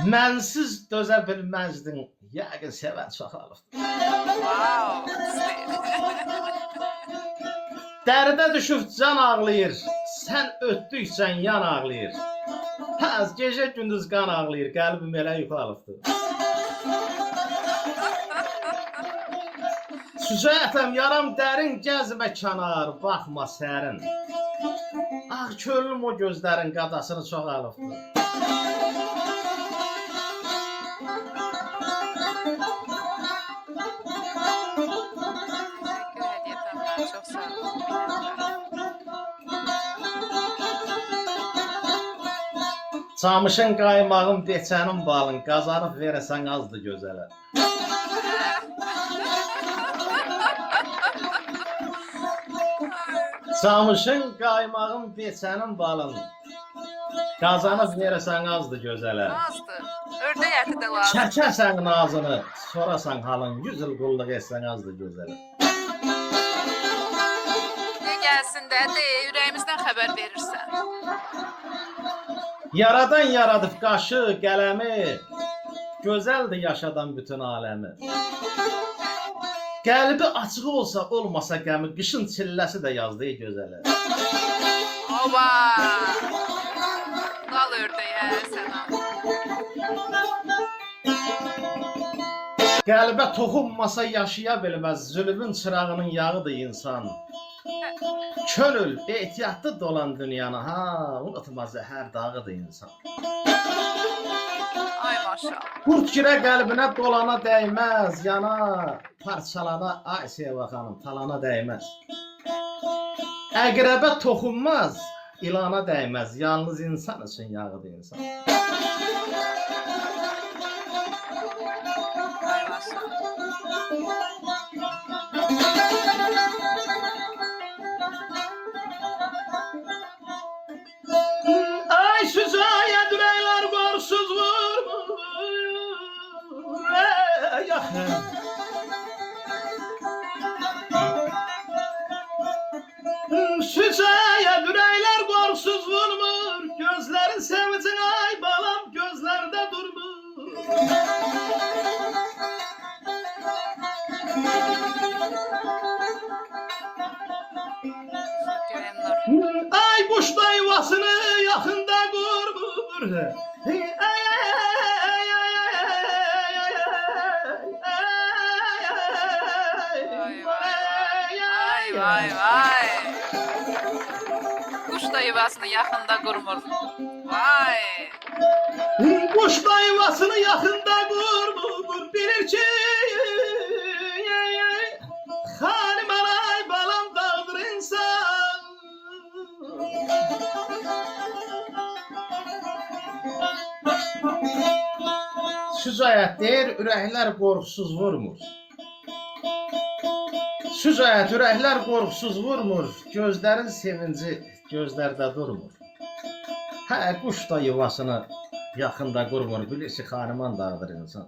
Mənsiz dözə bilməzdin, yəqin sevən çoxalıb. Wow. Dəridə düşüb can ağlayır, sən ötdükcən yan ağlayır. Həz gecə gündüz qan ağlayır, qəlbim elə yuxalıbdır. Süzətəm yaram dərin, gəzmə kənar, baxma sərin. Ağ könlüm o gözlərin qadasını çoxalıbdır. Çok sağ olun. Camışın qaymağın, beçənin balın, qazanıb verəsən azdır gözələ. Camışın qaymağın, beçənin balın, qazanıb verəsən azdır gözələ. Azdır. Ördək əti də lazım. Çəkəsən nazını, sorasan halın, 100 il qulluq etsən azdır gözələ. Ne gəlsin də, ürəyimizdən xəbər verirsən. Yaradan yaradıb qaşı, qələmi, gözəldir yaşadan bütün aləmi. Qəlbi açıq olsa, olmasa qəmi, qışın çilləsi də yazdı gözələ. Oba! Qal ördəyə sənə. Qəlbə toxunmasa yaşaya bilməz, zülmün çırağının yağıdır insan. Könül ehtiyatlı dolan dünyanı, ha, unutma zəhər dağıdır insan. Ay maşallah. Qurd girə qəlbinə dolana dəyməz, yana, parçalana, ay Seva xanım, talana dəyməz. Əqrəbə toxunmaz, ilana dəyməz, yalnız insan üçün yağıdır insan. Ay maşallah. Ay süzaya düreyler qorsuz vurmur, yaxın. Süzaya düreyler qorsuz vurmur, gözlerin sevicin ay balam gözlerde durmur. Görən nur. Ay kuş da yuvasını yakında kurmur. Vay vay vay. Kuş da yuvasını yaxında qurmur. Vay. Kuş da yuvasını yakında kurmur. Bilir ki halim anay balam dağdır insan. Süz ayət deyir, ürəklər qorxusuz vurmur. Süz ayət, ürəklər qorxusuz vurmur. Gözlərin sevinci gözlərdə durmur. Hə, quş da yuvasını yaxında qurmur. Bilir ki, xanıman dağıdır insan.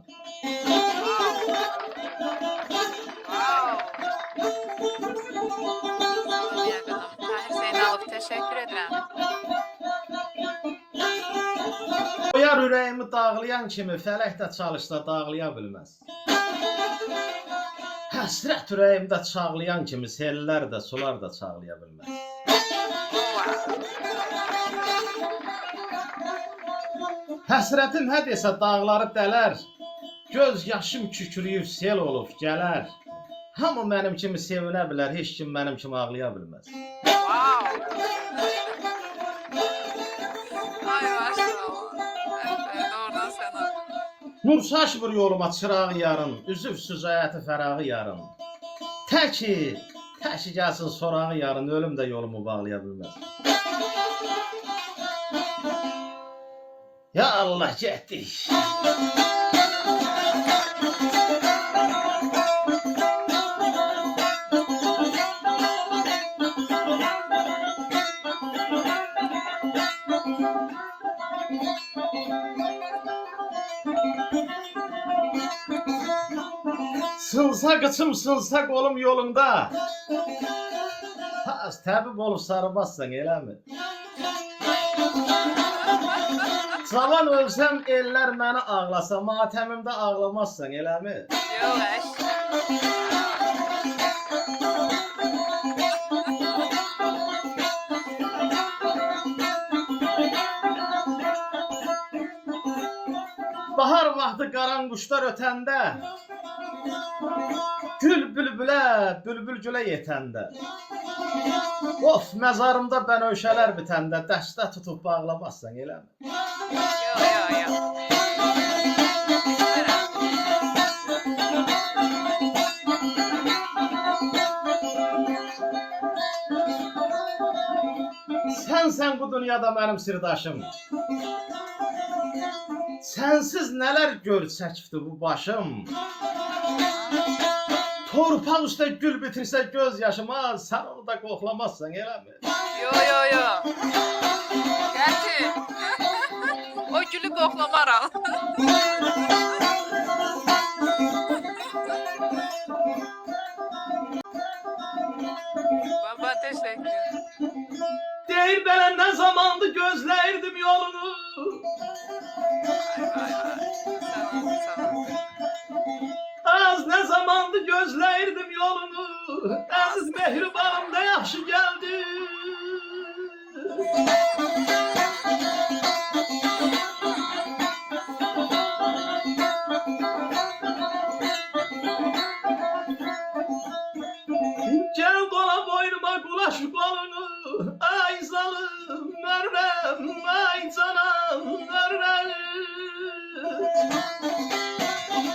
Tahir Zeynalov, teşekkür ederim. Oyar ürəyimi dağlayan kimi fələk də çalışsa dağlaya bilməz. Həsrət ürəyimdə çağlayan kimi sellər də, sular da çağlaya bilməz. Həsrətim hə desə dağları dələr, göz yaşım kükürüyüb sel olub gələr. Hamı mənim kimi sevinə bilər, heç kim mənim kimi ağlaya bilməz. Wow. Ay maşallah. Evet, doğrudan sana. Nur saçmır yoluma çırağı yarın, üzüb süzayəti fərağı yarın. Təki gəlsin sorağı yarın, ölüm də yolumu bağlaya bilməz. Ya Allah, getdik. Sınsa kıçım, sınsa kolum yolunda. Az təbib olub sarımazsan, eləmi? Cavan ölsəm ellər məni ağlasa, matəmimdə ağlamazsan, eləmi? Yox, əş. Bahar vaxtı qaranquşlar ötəndə, gül bülbülə, bülbül gülə yetəndə, of, məzarımda bənövşələr bitəndə, dəstə tutub bağlamazsan, eləmi? Yox, yox, yox. Sənsən bu dünyada mənim sirdaşım. Sənsiz nələr gör çəkibdi bu başım. Torpaq üstə gül bitirsə göz yaşıma, sən onu da qoxlamazsan, eləmi? Yox, yox, yox. Qəti. O gülü qoxlamaram. Baba, təşəkkür. Deyir belə nə zamandı gözləyirdim yolunu. Vay, vay, vay. Sağ ol, sağ ol. Az nə zamandı gözləyirdim yolunu. Əziz mehribanım da yaxşı gəldi. Gel dola boynuma qulaş qolunu. Ay zalım mərvəm, ay canam mərvəm.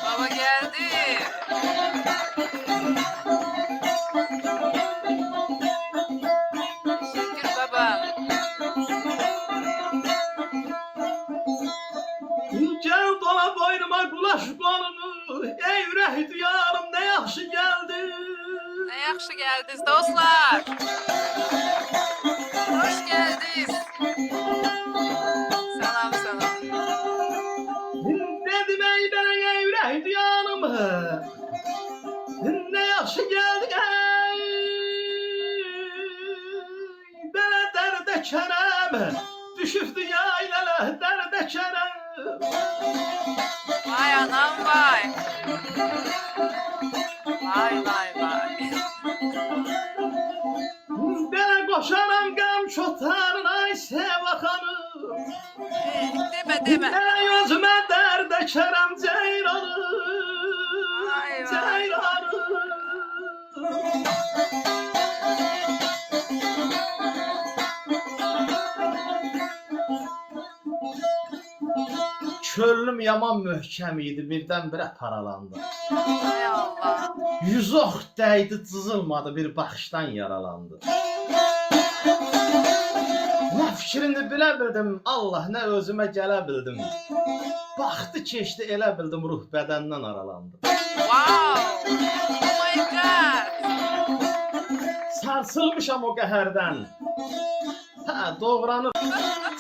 Baba geldi. Teşekkür baba. Gel dola boynuma qulaş qolunu. Ey ürək diyarım ne yaxşı gəldi. Ne yaxşı geldiniz dostlar. Hoş geldiniz. Salam, salam. Dedim ey bana ey ürək diyarım. Ne yaxşı gəldi ey. Belə dərdə kərəm. Düşübdü yaylalə dərdə kərəm. Vay anam vay. Vay, vay, vay. Belə qoşaram qəm çotarına sevaxanım. Deme, deme. Ey özümə dərdə kərəm ceyranım. Vay, vay. Ceyranım. Çölüm yaman möhkəm idi, birdən-birə paralandı. Hay Allah. Yüz ox dəydi, cızılmadı, bir baxışdan yaralandı. Nə fikrini bilə bildim, Allah, nə özümə gələ bildim. Baxdı keçdi, elə bildim, ruh bədəndən aralandı. Wow. Oh my God. Sarsılmışam o qəhərdən. Hə, doğranır.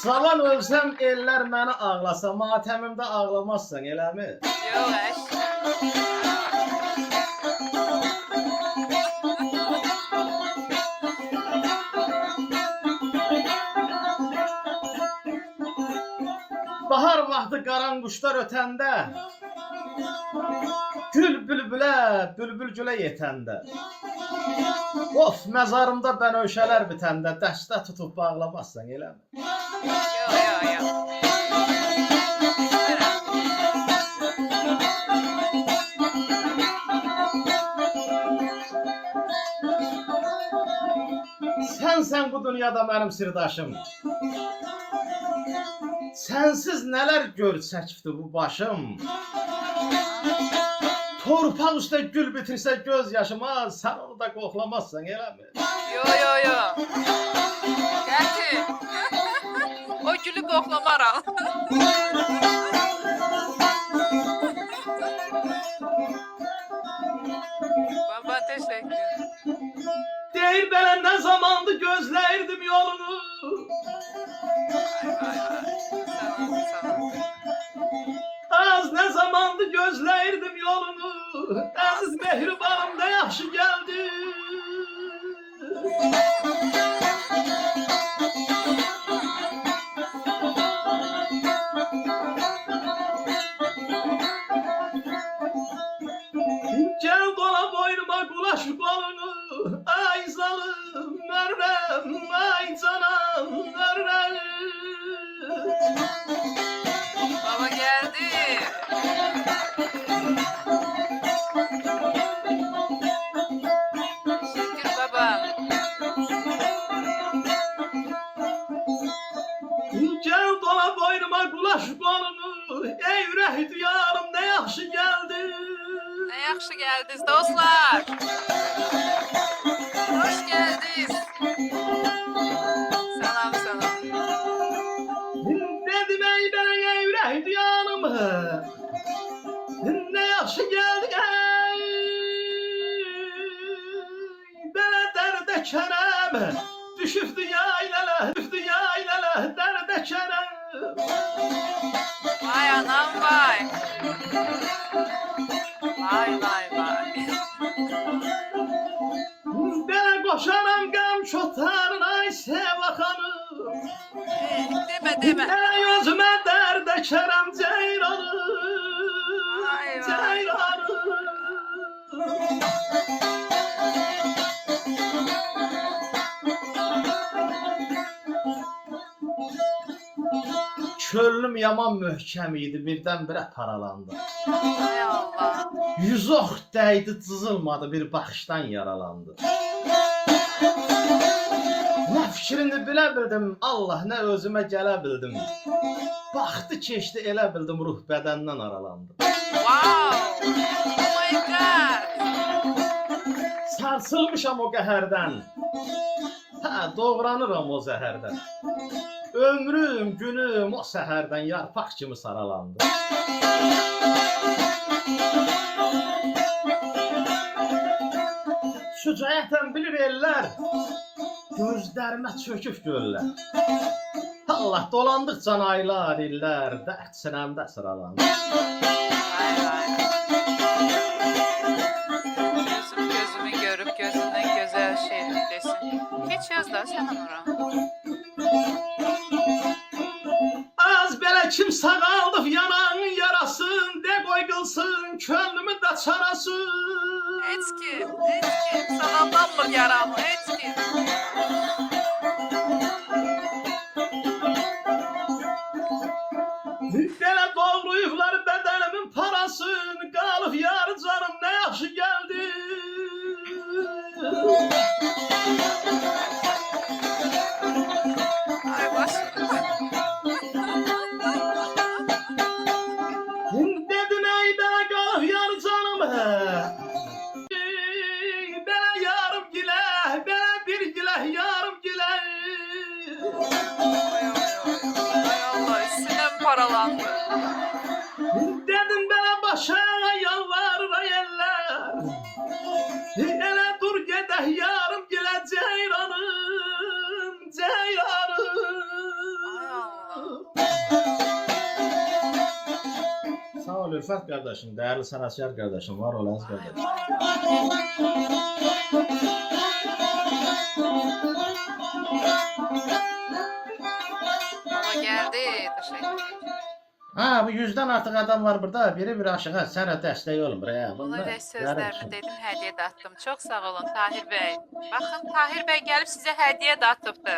Cavan ölsəm ellər məni ağlasa, matəmimdə ağlamazsan, eləmi? Yox, əş. Bahar vaxtı qaranquşlar ötəndə, gül bülbülə, bülbül gülə yetəndə, of, məzarımda bənövşələr bitəndə, dəstə tutub bağlamazsan, eləmi? Yox, yox, yox. Sənsən bu dünyada mənim sirdaşım. Sənsiz nələr gör çəkibdi bu başım. Torpaq üstə gül bitirsə göz yaşıma, sən onu da qoxlamazsan, eləmi? Yox, yox, yox. Qəti. O gülü qoxlamaram. Baba, təşəkkür. Deyir belə nə zamandı gözləyirdim yolunu. Vay, vay, vay. Sağ ol, sağ ol. Az nə zamandı gözləyirdim yolunu. Əziz mehribanım da yaxşı gəldi. geldi. Teşekkür babam. Gel dola boynuma kulaş kolunu, ey ürək diyarım ne yaxşı geldi. Ne yaxşı geldiniz dostlar. Hoş geldiniz. Salam salam. Dedim ey ben ey ürək diyarım, ne yaxşı geldi ey. Belə dərdə kərəm, düşüb yaylalə, dərdə kərəm. Vay anam vay. Vay vay vay. Belə qoşaram qəm çotarına sevə xanım. Deme. Ey özümə dərdə kərəm ceyranım, Vay vay. ceyranım. Çölüm yaman möhkəm idi, birdən-birə paralandı. Hay Allah. Yüz ox dəydi, cızılmadı, bir baxışdan yaralandı. Nə fikrini bilə bildim, Allah, nə özümə gələ bildim. Baxdı keçdi, elə bildim, ruh bədəndən aralandı. Wow. Oh my god. Sarsılmışam o qəhərdən. Hə, doğranıram o zəhərdən. Ömrüm, günüm o səhərdən yarpaq kimi saralandı. Şücaətən bilir ellər, gözlərimə çöküb göllər. Allah, dolandıqca aylar, illər, dərd sinəmdə sıralandı. Vay vay. Gözümü görüp gözünden güzel şey desin. Geç yaz da sen onlara. Az belə kim sağaldıb yanan yarasın, de qoy qılsın, könlümün də çarasın. Hiç kim. Sağlamdan mı yaramı? Hiç kim. Belə doğruyublar bədənimin parasın, qalıb yar canım nə yaxşı gəldi. Ay başım. Dedim ey belə qalıb yar canım, belə yarım gilə, belə bir gilə, yarım gilə. Ay Allah üstüne mi paralandı? Dedim belə başa yalvarır eller, elə dur gedək yarım gilə ceyranım, ceyranım. Ay Allah. Sağ ol Ülfət qardaşım, dəyərli sənətkar qardaşım, var ol əziz qardaşım. Baba geldi. Teşekkür. Ha, bu 100'den artıq adam var burada, biri bir aşağı sənə dəstək olmur. Buna da sözlerini dedim, hediye de attım. Çok sağ olun Tahir Bey. Bakın Tahir Bey gelip size hediye de atıptı.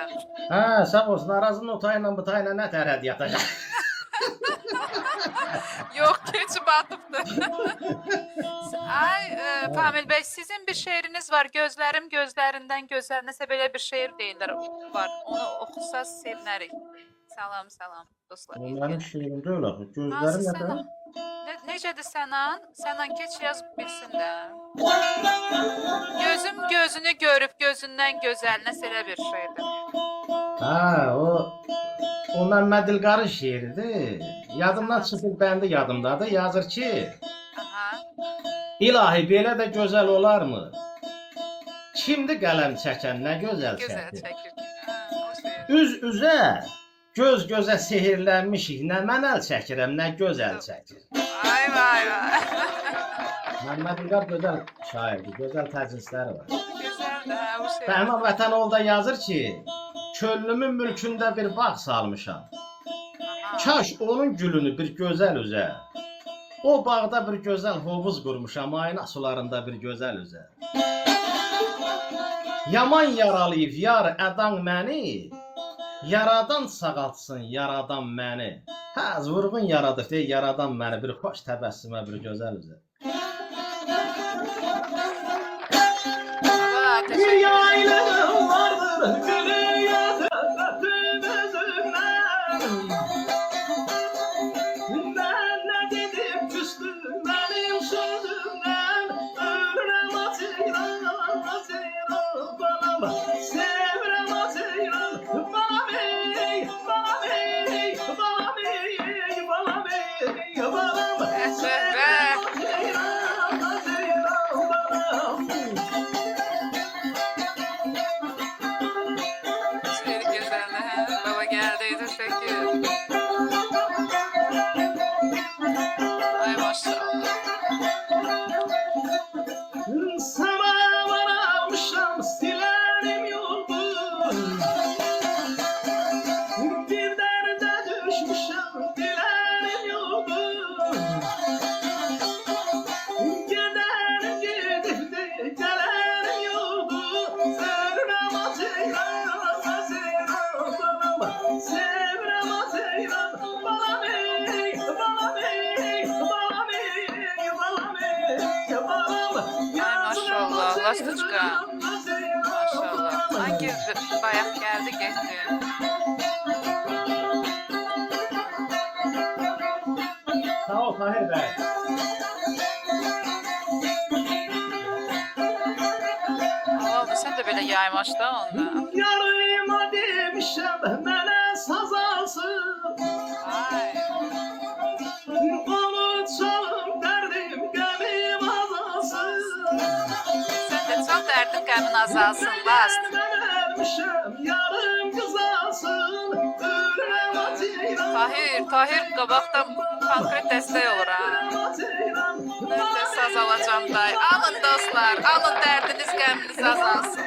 Ha, sağ olsun, arazının o tayla bu tayla nə tər hədiyyə atacaq. Yok geçip atıptı. Ay Pamil Bey sizin bir şeiriniz var. Gözlerim gözlerinden güzel. Neyse böyle bir şehir değiller var. Onu okusaz sevinərik. Salam salam dostlar. Mənim şeirim deyil axı, gözlərim Nasıl nə Sənan? tər? Necədir Sənan? Sənan geç yaz bilsin də. Gözüm gözünü görüp gözündən gözəl. Nəsə elə bir şeydir. Ha, o Məmməd Dilqarın şeiridir. Yadımdan çıxıb bəndi yadımdadır. Yazır ki, Aha. İlahi belə də gözəl olarmı? Kimdir qələm çəkən, nə gözəl Gözəl çəkir. çəkir. Ha, o şeir. Üz üzə, göz gözə sehirlənmişik, nə mən əl çəkirəm, nə gözəl çəkir. Vay vay vay. Məmməd Dilqar gözəl şairdir, gözəl təclisləri var. Güzel de ha, o şeir. Bəhmə Vətənoğlu yazır ki, könlümün mülkündə bir bağ salmışam. Aha. Kaş onun gülünü bir gözəl üzə. O bağda bir gözəl hovuz qurmuşam, ayna sularında bir gözəl üzə. Yaman yaralayıb yar ədan məni, yaradan sağaltsın yaradan məni. Hə, vurğun yaradıb deyə yaradan məni bir xoş təbəssümə, bir gözəl üzə. Aa, Bir teşekkür ederim. yaylığım vardır, gülü yazıqlatın özündən. Ben ne dedim küstüm benim sözümden. Ölürüm atıyla, bana sevrem atıyla. Bana bey, bana bey, bana bey, bana bey, bana Teşekkür. Şiir güzeldi. Baba geldi. Teşekkür. Ay maşallah. Sana varamışam silerim yolum. Bir derde düşmüşem dilerim yolum. Giderim gidip de gelerim yolum. Sevrem atıyla, sevrem atıyla. Bana bey, bana bey, bana bey, bana bey, bana bey. Ay maşallah. Lastıçka. Maşallah. Hangi bayağı geldi geçti. Sağ ol Tahir Bey. Oldu sen de böyle yaymaşta onda. Yarıma demişəm mənə saz alsın. Ay. Onu çalım dərdim qəmim azalsın. Sen de çok derdin qəmin azalsın last. Mən ölmüşəm yarım qızalsın. Ölürəm atıyla. Tahir qabaqdan konkret dəstək olur ha. Nerede saz alacağım day. Alın dostlar, alın dərdiniz qəminiz azalsın.